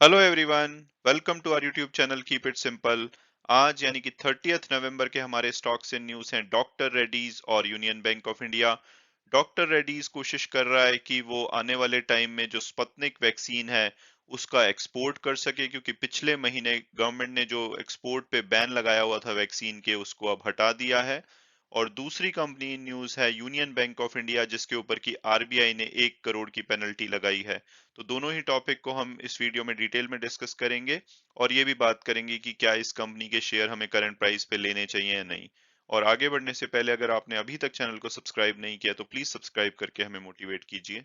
Hello everyone, welcome to our YouTube channel keep it simple. आज यानी कि 30 नवंबर के हमारे स्टॉक्स एंड न्यूज़ हैं डॉक्टर रेड्डीज और union bank of India. Doctor Reddy's कोशिश कर रहा है कि वो आने वाले टाइम में जो स्पुतनिक वैक्सीन है उसका एक्सपोर्ट कर सके, क्योंकि पिछले महीने गवर्नमेंट ने जो एक्सपोर्ट पे बैन लगाया हुआ था वैक्सीन के उसको अब हटा दिया है। और दूसरी कंपनी न्यूज़ है यूनियन बैंक ऑफ इंडिया, जिसके ऊपर की आरबीआई ने 1 करोड़ की पेनल्टी लगाई है। तो दोनों ही टॉपिक को हम इस वीडियो में डिटेल में डिस्कस करेंगे और ये भी बात करेंगे कि क्या इस कंपनी के शेयर हमें करंट प्राइस पे लेने चाहिए या नहीं। और आगे बढ़ने से पहले अगर आपने अभी तक चैनल को सब्सक्राइब नहीं किया तो प्लीज सब्सक्राइब करके हमें मोटिवेट कीजिए।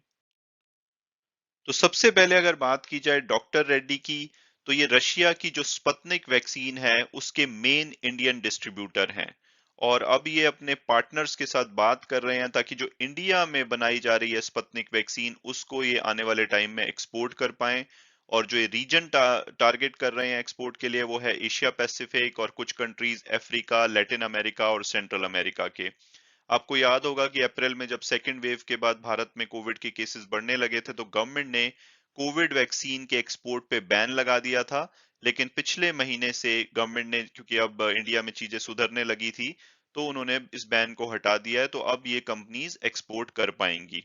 तो सबसे पहले अगर बात की जाए डॉक्टर रेड्डी की, तो ये रशिया की जो स्पुतनिक वैक्सीन है उसके मेन इंडियन डिस्ट्रीब्यूटर हैं। और अब ये अपने पार्टनर्स के साथ बात कर रहे हैं ताकि जो इंडिया में बनाई जा रही है स्पुतनिक वैक्सीन उसको ये आने वाले टाइम में एक्सपोर्ट कर पाएं। और जो ये रीजन टारगेट कर रहे हैं एक्सपोर्ट के लिए वो है एशिया पैसिफिक और कुछ कंट्रीज अफ्रीका, लैटिन अमेरिका और सेंट्रल अमेरिका के। आपको याद होगा कि अप्रैल में जब सेकेंड वेव के बाद भारत में कोविड के केसेस बढ़ने लगे थे तो गवर्नमेंट ने कोविड वैक्सीन के एक्सपोर्ट पे बैन लगा दिया था। लेकिन पिछले महीने से गवर्नमेंट ने, क्योंकि अब इंडिया में चीजें सुधरने लगी थी, तो उन्होंने इस बैन को हटा दिया है, तो अब ये कंपनीज एक्सपोर्ट कर पाएंगी।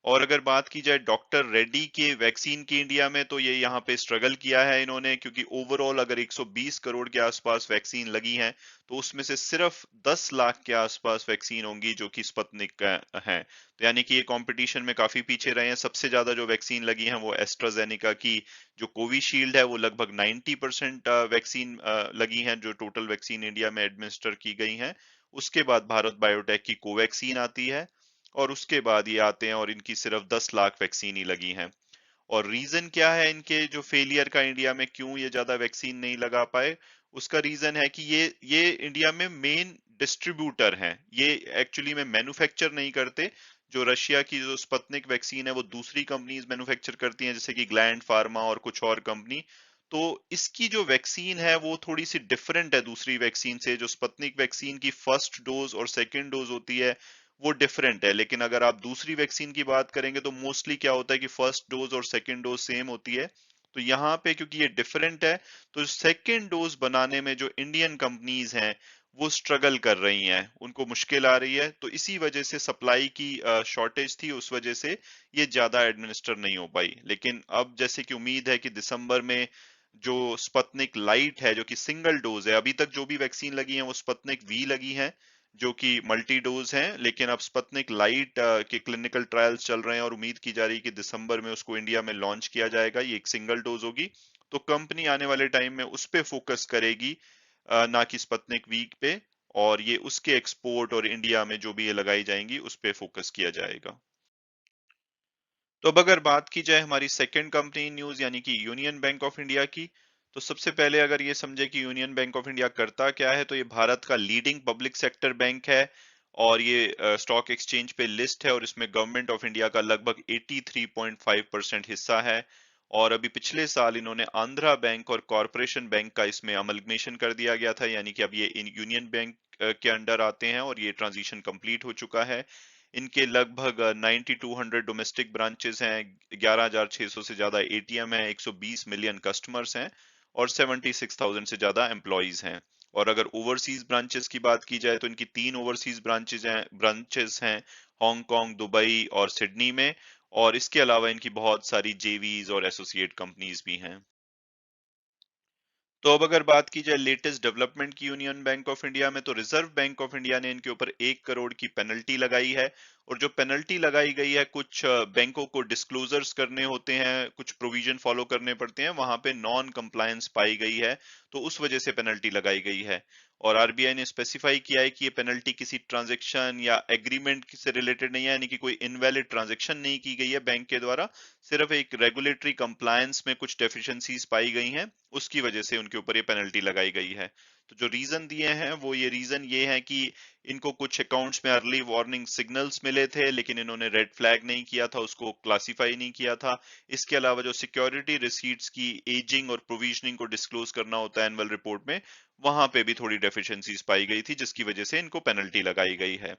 और अगर बात की जाए डॉक्टर रेड्डी के वैक्सीन की इंडिया में, तो ये यहाँ पे स्ट्रगल किया है इन्होंने, क्योंकि ओवरऑल अगर 120 करोड़ के आसपास वैक्सीन लगी है तो उसमें से सिर्फ 10 लाख के आसपास वैक्सीन होंगी जो कि स्पुतनिक का है। तो यानी कि ये कंपटीशन में काफी पीछे रहे हैं। सबसे ज्यादा जो वैक्सीन लगी है वो एस्ट्राजेनिका की जो कोविशील्ड है, वो लगभग 90% वैक्सीन लगी है जो टोटल वैक्सीन इंडिया में एडमिनिस्टर की गई है। उसके बाद भारत बायोटेक की कोवैक्सीन आती है और उसके बाद ये आते हैं और इनकी सिर्फ 10 लाख वैक्सीन ही लगी हैं। और रीजन क्या है इनके जो फेलियर का इंडिया में, क्यों ये ज्यादा वैक्सीन नहीं लगा पाए? उसका रीजन है कि ये इंडिया में मेन डिस्ट्रीब्यूटर हैं, ये एक्चुअली में मैन्युफैक्चर नहीं करते। जो रशिया की जो स्पुतनिक वैक्सीन है वो दूसरी कंपनीज मैन्युफैक्चर करती हैं, जैसे कि ग्लैंड फार्मा और कुछ और कंपनी। तो इसकी जो वैक्सीन है वो थोड़ी सी डिफरेंट है दूसरी वैक्सीन से। जो स्पुतनिक वैक्सीन की फर्स्ट डोज और सेकेंड डोज होती है वो डिफरेंट है, लेकिन अगर आप दूसरी वैक्सीन की बात करेंगे तो मोस्टली क्या होता है कि फर्स्ट डोज और सेकेंड डोज सेम होती है। तो यहाँ पे क्योंकि ये डिफरेंट है, तो सेकेंड डोज बनाने में जो इंडियन कंपनीज हैं वो स्ट्रगल कर रही हैं, उनको मुश्किल आ रही है। तो इसी वजह से सप्लाई की शॉर्टेज थी, उस वजह से ये ज्यादा एडमिनिस्टर नहीं हो पाई। लेकिन अब जैसे कि उम्मीद है कि दिसंबर में जो स्पुतनिक लाइट है जो कि सिंगल डोज है, अभी तक जो भी वैक्सीन लगी है वो स्पुतनिक वी लगी है जो कि मल्टी डोज हैं, लेकिन अब स्पुतनिक लाइट के क्लिनिकल ट्रायल्स चल रहे हैं और उम्मीद की जा रही है कि दिसंबर में उसको इंडिया में लॉन्च किया जाएगा। ये एक सिंगल डोज होगी। तो कंपनी आने वाले टाइम में उस पे फोकस करेगी, ना कि स्पुतनिक वी पे। और ये उसके एक्सपोर्ट और इंडिया में जो भी ये लगाई जाएंगी उस पे फोकस किया जाएगा। तो अब अगर बात की जाए हमारी सेकंड कंपनी न्यूज़ यानी कि यूनियन बैंक ऑफ इंडिया की, तो सबसे पहले अगर ये समझे कि यूनियन बैंक ऑफ इंडिया करता क्या है, तो ये भारत का लीडिंग पब्लिक सेक्टर बैंक है। और ये स्टॉक एक्सचेंज पे लिस्ट है और इसमें गवर्नमेंट ऑफ इंडिया का लगभग 83.5% हिस्सा है। और अभी पिछले साल इन्होंने आंध्रा बैंक और कॉरपोरेशन बैंक का इसमें अमलगमेशन कर दिया गया था, यानी कि अब ये इन यूनियन बैंक के अंडर आते हैं और ये ट्रांजिशन कंप्लीट हो चुका है। इनके लगभग 9200 डोमेस्टिक ब्रांचेस हैं, 11600 से ज्यादा एटीएम है, 120 मिलियन कस्टमर्स हैं और 76,000 से ज्यादा एम्प्लॉइज हैं। और अगर ओवरसीज ब्रांचेस की बात की जाए तो इनकी 3 ओवरसीज ब्रांचेस हैं हांगकांग, दुबई और सिडनी में। और इसके अलावा इनकी बहुत सारी जेवीज और एसोसिएट कंपनीज भी हैं। तो अब अगर बात की जाए लेटेस्ट डेवलपमेंट की यूनियन बैंक ऑफ इंडिया में, तो रिजर्व बैंक ऑफ इंडिया ने इनके ऊपर 1 करोड़ की पेनल्टी लगाई है। और जो पेनल्टी लगाई गई है, कुछ बैंकों को डिस्क्लोजर्स करने होते हैं, कुछ प्रोविजन फॉलो करने पड़ते हैं, वहां पे नॉन कंप्लायंस पाई गई है, तो उस वजह से पेनल्टी लगाई गई है। और आरबीआई ने स्पेसिफाई किया है कि ये पेनल्टी किसी ट्रांजेक्शन या एग्रीमेंट से रिलेटेड नहीं है, यानी कि कोई इनवैलिड ट्रांजेक्शन नहीं की गई है बैंक के द्वारा। सिर्फ एक रेगुलेटरी कंप्लायंस में कुछ डेफिशिएंसीज पाई गई हैं, उसकी वजह से उनके ऊपर ये पेनल्टी लगाई गई है। तो जो रीजन दिए हैं वो ये रीजन ये है कि इनको कुछ अकाउंट्स में अर्ली वार्निंग सिग्नल्स मिले थे, लेकिन इन्होंने रेड फ्लैग नहीं किया था, उसको क्लासिफाई नहीं किया था। इसके अलावा जो सिक्योरिटी रिसीट्स की एजिंग और प्रोविजनिंग को डिस्क्लोज करना होता है एनुअल रिपोर्ट में, वहां पे भी थोड़ी डेफिशिएंसीज पाई गई थी, जिसकी वजह से इनको पेनल्टी लगाई गई है।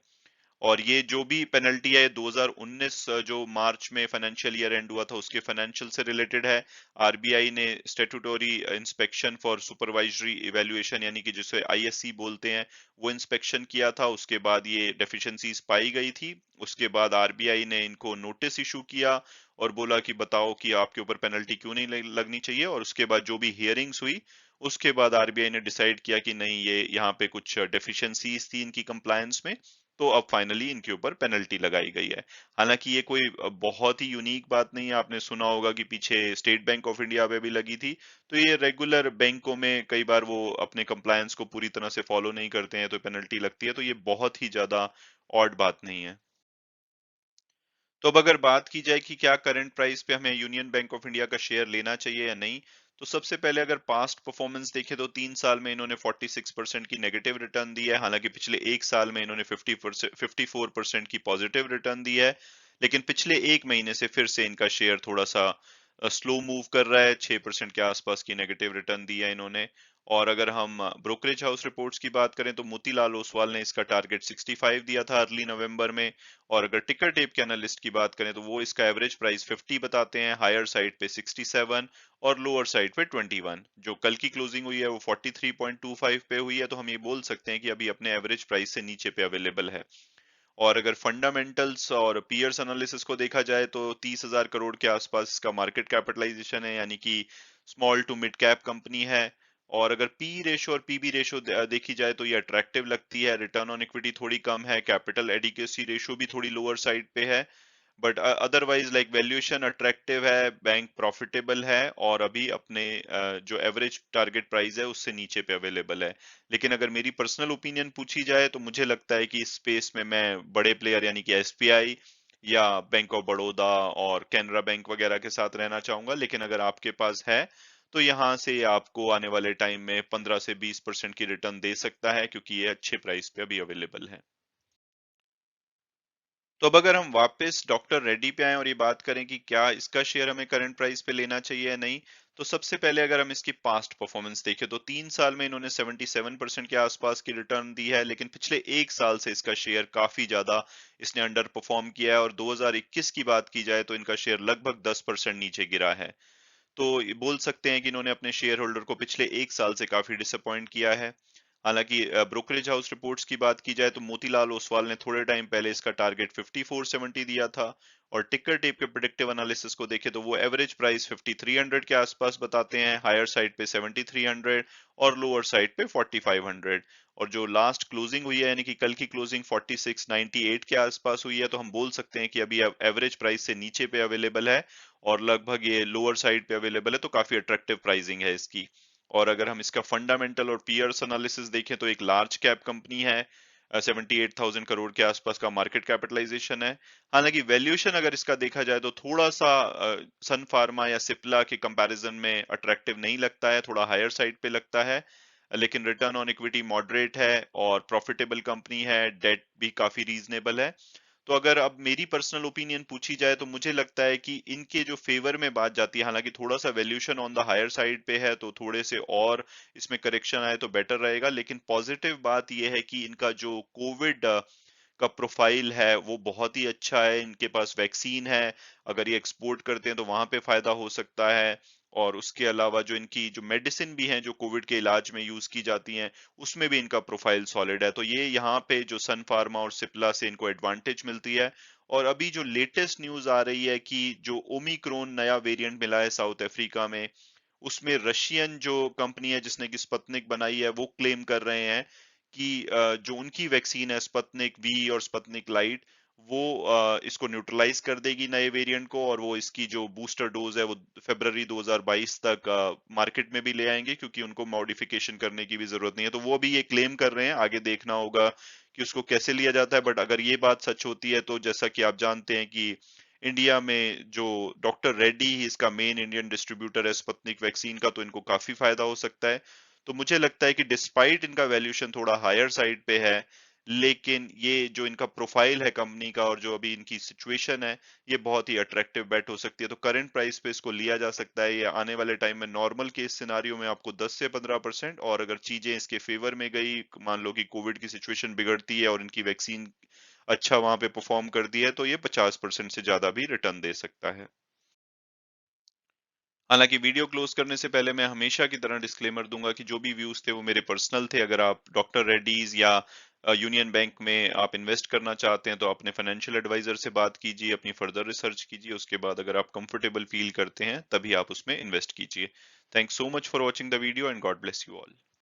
और ये जो भी पेनल्टी है 2019 जो मार्च में फाइनेंशियल ईयर एंड हुआ था उसके फाइनेंशियल से रिलेटेड है। आरबीआई ने statutory inspection for supervisory evaluation यानी कि जिसे आईएससी बोलते हैं वो इंस्पेक्शन किया था, उसके बाद ये डेफिशिएंसीज पाई गई थी। उसके बाद आरबीआई ने इनको नोटिस इशू किया और बोला कि बताओ कि आपके ऊपर पेनल्टी क्यों नहीं लगनी चाहिए, और उसके बाद जो भी हियरिंग्स हुई उसके बाद आरबीआई ने डिसाइड किया कि नहीं, ये यहाँ पे कुछ डेफिशिएंसीज थी इनकी कंप्लायंस में, तो अब फाइनली इनके ऊपर पेनल्टी लगाई गई है। हालांकि ये कोई बहुत ही यूनिक बात नहीं है, आपने सुना होगा कि पीछे स्टेट बैंक ऑफ इंडिया पे भी लगी थी। तो ये रेगुलर बैंकों में कई बार वो अपने कंप्लायंस को पूरी तरह से फॉलो नहीं करते हैं तो पेनल्टी लगती है, तो ये बहुत ही ज्यादा ऑड बात नहीं है। तो अब अगर बात की जाए कि क्या करंट प्राइस पे हमें यूनियन बैंक ऑफ इंडिया का शेयर लेना चाहिए या नहीं, तो सबसे पहले अगर पास्ट परफॉर्मेंस देखें तो 3 साल में इन्होंने 46% की नेगेटिव रिटर्न दी है, हालांकि पिछले एक साल में इन्होंने 54% की पॉजिटिव रिटर्न दी है। लेकिन पिछले एक महीने से फिर से इनका शेयर थोड़ा सा स्लो मूव कर रहा है, 6% के आसपास की नेगेटिव रिटर्न दी है इन्होंने। और अगर हम ब्रोकरेज हाउस रिपोर्ट्स की बात करें तो मोतीलाल ओसवाल ने इसका टारगेट 65 दिया था अर्ली नवंबर में, और अगर टिकर टेप के एनालिस्ट की बात करें तो वो इसका एवरेज प्राइस 50 बताते हैं, हायर साइड पे 67 और लोअर साइड पे 21। जो कल की क्लोजिंग हुई है वो 43.25 पे हुई है, तो हम ये बोल सकते हैं कि अभी अपने एवरेज प्राइस से नीचे पे अवेलेबल है। और अगर फंडामेंटल्स और पीयर्स एनालिसिस को देखा जाए तो 30,000 करोड़ के आसपास इसका मार्केट कैपिटलाइजेशन है, यानी कि small to mid cap company है। और अगर पी रेशो और पीबी रेशो देखी जाए तो ये अट्रैक्टिव लगती है, रिटर्न ऑन इक्विटी थोड़ी कम है, कैपिटल एडिक्वेसी रेशो भी थोड़ी लोअर साइड पे है, but otherwise like valuation attractive है, बैंक प्रॉफिटेबल है और अभी अपने जो एवरेज टारगेट प्राइस है उससे नीचे पे अवेलेबल है। लेकिन अगर मेरी पर्सनल ओपिनियन पूछी जाए तो मुझे लगता है कि इस स्पेस में मैं बड़े प्लेयर यानी कि एसबीआई या बैंक ऑफ बड़ौदा और कैनरा बैंक वगैरह के साथ रहना चाहूंगा। लेकिन अगर आपके पास है तो यहाँ से आपको आने वाले टाइम में 15 से 20% की रिटर्न दे सकता है, क्योंकि ये अच्छे प्राइस पे अभी अवेलेबल है। तो अब अगर हम वापस डॉक्टर रेड्डी पे आए और ये बात करें कि क्या इसका शेयर हमें करंट प्राइस पे लेना चाहिए या नहीं, तो सबसे पहले अगर हम इसकी पास्ट परफॉर्मेंस देखें तो 3 साल में इन्होंने 77% के आसपास की रिटर्न दी है, लेकिन पिछले एक साल से इसका शेयर काफी ज्यादा इसने अंडर परफॉर्म किया है, और 2021 की बात की जाए तो इनका शेयर लगभग 10% नीचे गिरा है। तो ये बोल सकते हैं कि इन्होंने अपने शेयर होल्डर को पिछले एक साल से काफी डिसअपॉइंट किया है। हालांकि ब्रोकरेज हाउस रिपोर्ट्स की बात की जाए तो मोतीलाल ओसवाल ने थोड़े टाइम पहले इसका टारगेट 5470 दिया था, और टिकर टेप के प्रेडिक्टिव एनालिसिस को देखें तो वो एवरेज प्राइस 5300 के आसपास बताते हैं, हायर साइड पे 7300 और लोअर साइड पे 4500। और जो लास्ट क्लोजिंग हुई है यानी कि कल की क्लोजिंग 4698 के आसपास हुई है, तो हम बोल सकते हैं कि अभी एवरेज प्राइस से नीचे पे अवेलेबल है और लगभग ये लोअर साइड पे अवेलेबल है, तो काफी अट्रैक्टिव प्राइसिंग है इसकी। और अगर हम इसका फंडामेंटल और पीयर्स एनालिसिस देखें तो एक लार्ज कैप कंपनी है, 78,000 करोड़ के आसपास का मार्केट कैपिटलाइजेशन है। हालांकि वैल्यूएशन अगर इसका देखा जाए तो थोड़ा सा सन फार्मा या सिप्ला के कंपैरिजन में अट्रैक्टिव नहीं लगता है, थोड़ा हायर साइड पे लगता है। लेकिन रिटर्न ऑन इक्विटी मॉडरेट है और प्रॉफिटेबल कंपनी है, डेट भी काफी रीजनेबल है। तो अगर अब मेरी पर्सनल ओपिनियन पूछी जाए तो मुझे लगता है कि इनके जो फेवर में बात जाती है, हालांकि थोड़ा सा valuation on the higher side पे है तो थोड़े से और इसमें करेक्शन आए तो बेटर रहेगा। लेकिन पॉजिटिव बात यह है कि इनका जो कोविड का प्रोफाइल है वो बहुत ही अच्छा है, इनके पास वैक्सीन है, अगर ये एक्सपोर्ट करते हैं तो वहां पे फायदा हो सकता है। और उसके अलावा जो इनकी जो मेडिसिन भी हैं जो कोविड के इलाज में यूज की जाती हैं, उसमें भी इनका प्रोफाइल सॉलिड है, तो ये यहाँ पे जो सन फार्मा और सिप्ला से इनको एडवांटेज मिलती है। और अभी जो लेटेस्ट न्यूज आ रही है कि जो ओमिक्रोन नया वेरिएंट मिला है साउथ अफ्रीका में, उसमें रशियन जो कंपनी है जिसने कि स्पतनिक बनाई है वो क्लेम कर रहे हैं कि जो उनकी वैक्सीन है स्पतनिक वी और स्पतनिक लाइट, वो इसको न्यूट्रलाइज कर देगी नए वेरिएंट को, और वो इसकी जो बूस्टर डोज है वो फरवरी 2022 तक मार्केट में भी ले आएंगे, क्योंकि उनको मॉडिफिकेशन करने की भी जरूरत नहीं है। तो वो भी ये क्लेम कर रहे हैं, आगे देखना होगा कि उसको कैसे लिया जाता है। बट अगर ये बात सच होती है तो जैसा कि आप जानते हैं कि इंडिया में जो डॉक्टर रेड्डी ही इसका मेन इंडियन डिस्ट्रीब्यूटर है स्पुतनिक वैक्सीन का, तो इनको काफी फायदा हो सकता है। तो मुझे लगता है कि डिस्पाइट इनका वैल्यूएशन थोड़ा हायर साइड पे है, लेकिन ये जो इनका प्रोफाइल है कंपनी का और जो अभी इनकी सिचुएशन है, ये बहुत ही अट्रैक्टिव बेट हो सकती है। तो करंट प्राइस पे इसको लिया जा सकता है। ये आने वाले टाइम में नॉर्मल केस सिनारियो में आपको 10 से 15%, और अगर चीजें इसके फेवर में गई, मान लो कि कोविड की सिचुएशन बिगड़ती है और इनकी वैक्सीन अच्छा वहां पे परफॉर्म कर दिया है तो ये 50% से ज्यादा भी रिटर्न दे सकता है। हालांकि वीडियो क्लोज करने से पहले मैं हमेशा की तरह डिस्क्लेमर दूंगा कि जो भी व्यूज थे वो मेरे पर्सनल थे। अगर आप डॉक्टर रेड्डीज या यूनियन बैंक में आप इन्वेस्ट करना चाहते हैं तो अपने फाइनेंशियल एडवाइजर से बात कीजिए, अपनी फर्दर रिसर्च कीजिए, उसके बाद अगर आप कंफर्टेबल फील करते हैं तभी आप उसमें इन्वेस्ट कीजिए। Thanks so much for watching the video and God bless you all.